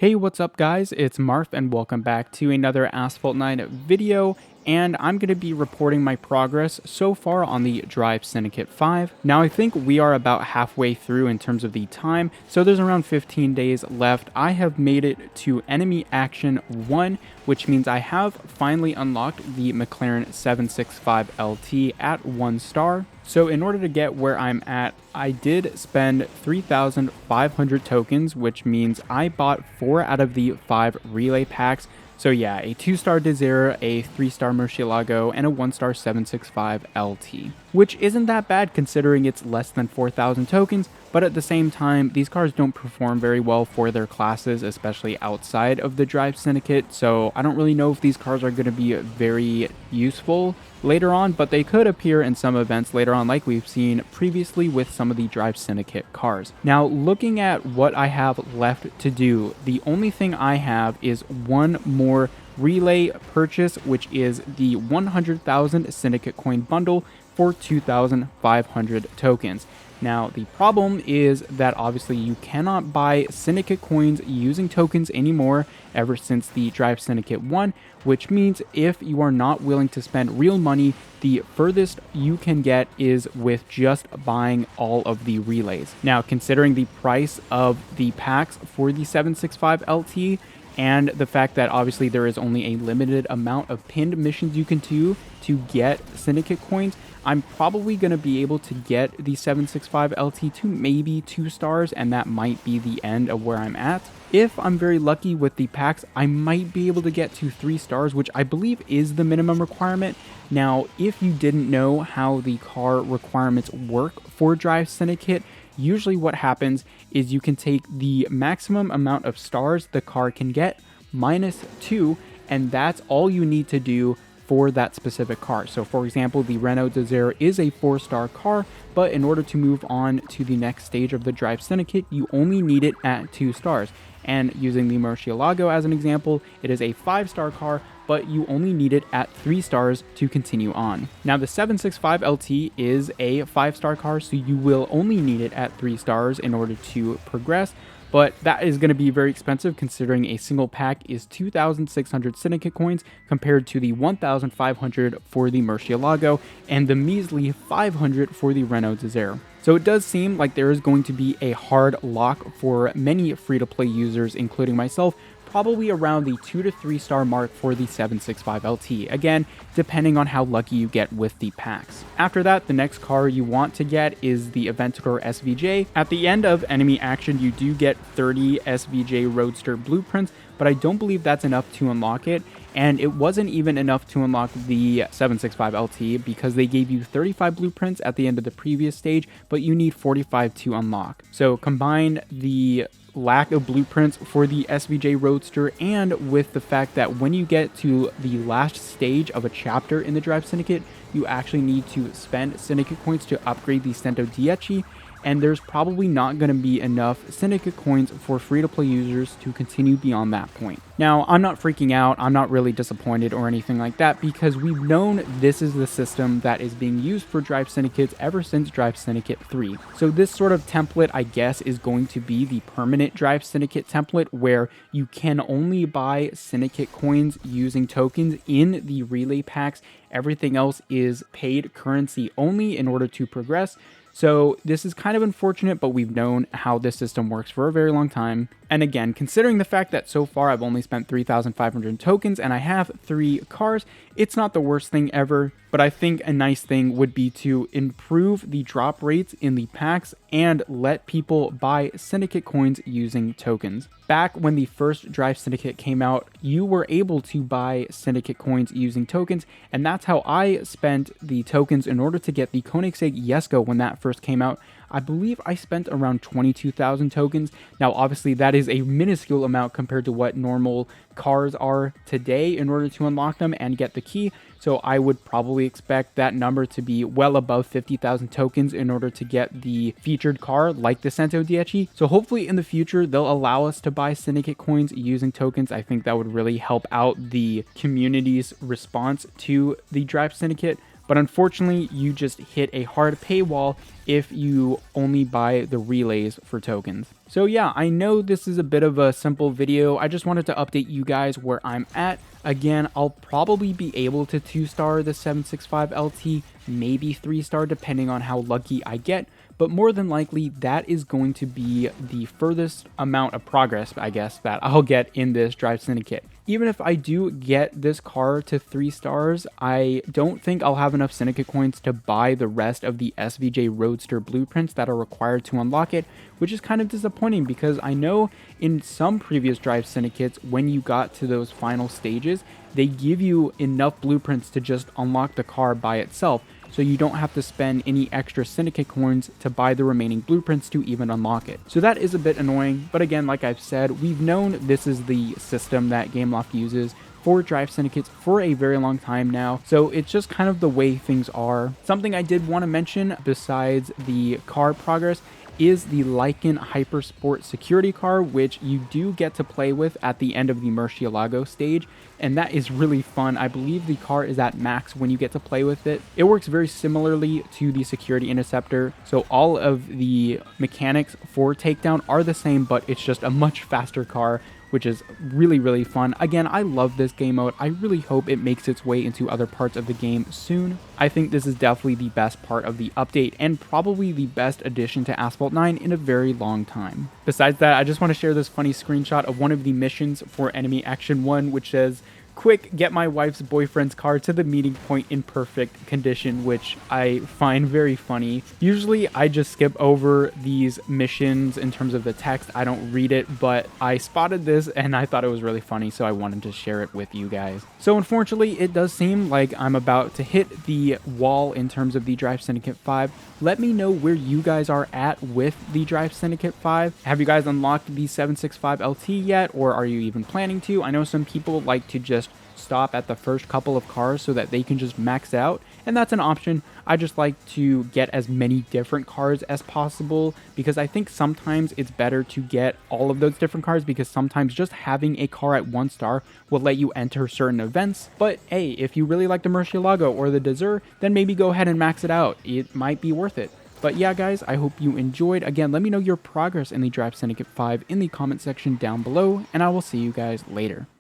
Hey, what's up guys? It's Marf and welcome back to another Asphalt 9 video, and I'm going to be reporting my progress so far on the Drive Syndicate 5. Now I think we are about halfway through in terms of the time, so there's around 15 days left. I have made it to Enemy Action 1, which means I have finally unlocked the McLaren 765 LT at 1 star. So in order to get where I'm at, I did spend 3,500 tokens, which means I bought 4 out of the 5 relay packs. So yeah, a 2-star Desire, a 3-star Murcielago, and a 1-star 765 LT. Which isn't that bad considering it's less than 4,000 tokens, but at the same time, these cars don't perform very well for their classes, especially outside of the Drive Syndicate, so I don't really know if these cars are going to be very useful later on, but they could appear in some events later on like we've seen previously with some of the Drive Syndicate cars. Now, looking at what I have left to do, the only thing I have is one more relay purchase, which is the 100,000 Syndicate coin bundle for 2,500 tokens. Now, the problem is that obviously you cannot buy Syndicate coins using tokens anymore ever since the Drive Syndicate 1, which means if you are not willing to spend real money, the furthest you can get is with just buying all of the relays. Now, considering the price of the packs for the 765 LT, and the fact that obviously there is only a limited amount of pinned missions you can do to get Syndicate coins, I'm probably going to be able to get the 765 LT to maybe 2 stars, and that might be the end of where I'm at. If I'm very lucky with the packs, I might be able to get to 3 stars, which I believe is the minimum requirement. Now, if you didn't know how the car requirements work for Drive Syndicate, usually what happens is you can take the maximum amount of stars the car can get minus 2, and that's all you need to do for that specific car. So for example, the Renault Desire is a 4-star car, but in order to move on to the next stage of the Drive Syndicate, you only need it at 2 stars. And using the Murcielago as an example, it is a 5-star car, but you only need it at 3 stars to continue on. Now the 765 LT is a 5-star car, so you will only need it at 3 stars in order to progress, but that is going to be very expensive considering a single pack is 2,600 Syndicate coins compared to the 1,500 for the Murcielago and the measly 500 for the Renault Desire. So it does seem like there is going to be a hard lock for many free-to-play users, including myself, probably around the 2 to 3 star mark for the 765 LT, again, depending on how lucky you get with the packs. After that, the next car you want to get is the Aventador SVJ. At the end of Enemy Action, you do get 30 SVJ Roadster blueprints, but I don't believe that's enough to unlock it, and it wasn't even enough to unlock the 765 LT because they gave you 35 blueprints at the end of the previous stage, but you need 45 to unlock. So combine the lack of blueprints for the SVJ Roadster and with the fact that when you get to the last stage of a chapter in the Drive Syndicate, you actually need to spend Syndicate coins to upgrade the Cento Dieci, and there's probably not going to be enough Syndicate coins for free-to-play users to continue beyond that point. Now, I'm not freaking out, I'm not really disappointed or anything like that, because we've known this is the system that is being used for Drive Syndicates ever since Drive Syndicate 3. So this sort of template, I guess, is going to be the permanent Drive Syndicate template, where you can only buy Syndicate coins using tokens in the relay packs. Everything else is paid currency only in order to progress. So this is kind of unfortunate, but we've known how this system works for a very long time. And again, considering the fact that so far I've only spent 3,500 tokens and I have 3 cars, it's not the worst thing ever, but I think a nice thing would be to improve the drop rates in the packs and let people buy Syndicate coins using tokens. Back when the first Drive Syndicate came out, you were able to buy Syndicate coins using tokens, and that's how I spent the tokens in order to get the Koenigsegg Jesko when that first came out. I believe I spent around 22,000 tokens. Now, obviously, that is a minuscule amount compared to what normal cars are today in order to unlock them and get the key. So I would probably expect that number to be well above 50,000 tokens in order to get the featured car like the Cento Dieci. So hopefully in the future, they'll allow us to buy Syndicate coins using tokens. I think that would really help out the community's response to the Drive Syndicate. but unfortunately you just hit a hard paywall if you only buy the relays for tokens. So yeah, I know this is a bit of a simple video. I just wanted to update you guys where I'm at. Again, I'll probably be able to 2-star the 765 LT, maybe 3-star depending on how lucky I get, but more than likely that is going to be the furthest amount of progress, I guess, that I'll get in this Drive Syndicate. Even if I do get this car to 3 stars, I don't think I'll have enough Syndicate coins to buy the rest of the SVJ Roadster blueprints that are required to unlock it, which is kind of disappointing because I know in some previous Drive Syndicates, when you got to those final stages, they give you enough blueprints to just unlock the car by itself, so you don't have to spend any extra Syndicate coins to buy the remaining blueprints to even unlock it. So that is a bit annoying, but again, like I've said, we've known this is the system that Gameloft uses for Drive Syndicates for a very long time now, so it's just kind of the way things are. Something I did want to mention besides the car progress is the Lycan Hypersport security car, which you do get to play with at the end of the Murcielago stage, and that is really fun. I believe the car is at max when you get to play with it. It works very similarly to the Security Interceptor, so all of the mechanics for takedown are the same, but it's just a much faster car, which is really, really fun. Again, I love this game mode. I really hope it makes its way into other parts of the game soon. I think this is definitely the best part of the update and probably the best addition to Asphalt 9 in a very long time. Besides that, I just want to share this funny screenshot of one of the missions for Enemy Action 1, which says, "Quick, get my wife's boyfriend's car to the meeting point in perfect condition," which I find very funny. Usually I just skip over these missions in terms of the text. I don't read it, but I spotted this and I thought it was really funny, so I wanted to share it with you guys. So unfortunately, it does seem like I'm about to hit the wall in terms of the Drive Syndicate 5. Let me know where you guys are at with the Drive Syndicate 5. Have you guys unlocked the 765 LT yet, or are you even planning to? I know some people like to just stop at the first couple of cars so that they can just max out, and that's an option. I just like to get as many different cars as possible because I think sometimes it's better to get all of those different cars, because sometimes just having a car at 1 star will let you enter certain events. But hey, if you really like the Murcielago or the Desert, then maybe go ahead and max it out. It might be worth it. But yeah, guys, I hope you enjoyed. Again, let me know your progress in the Drive Syndicate 5 in the comment section down below, and I will see you guys later.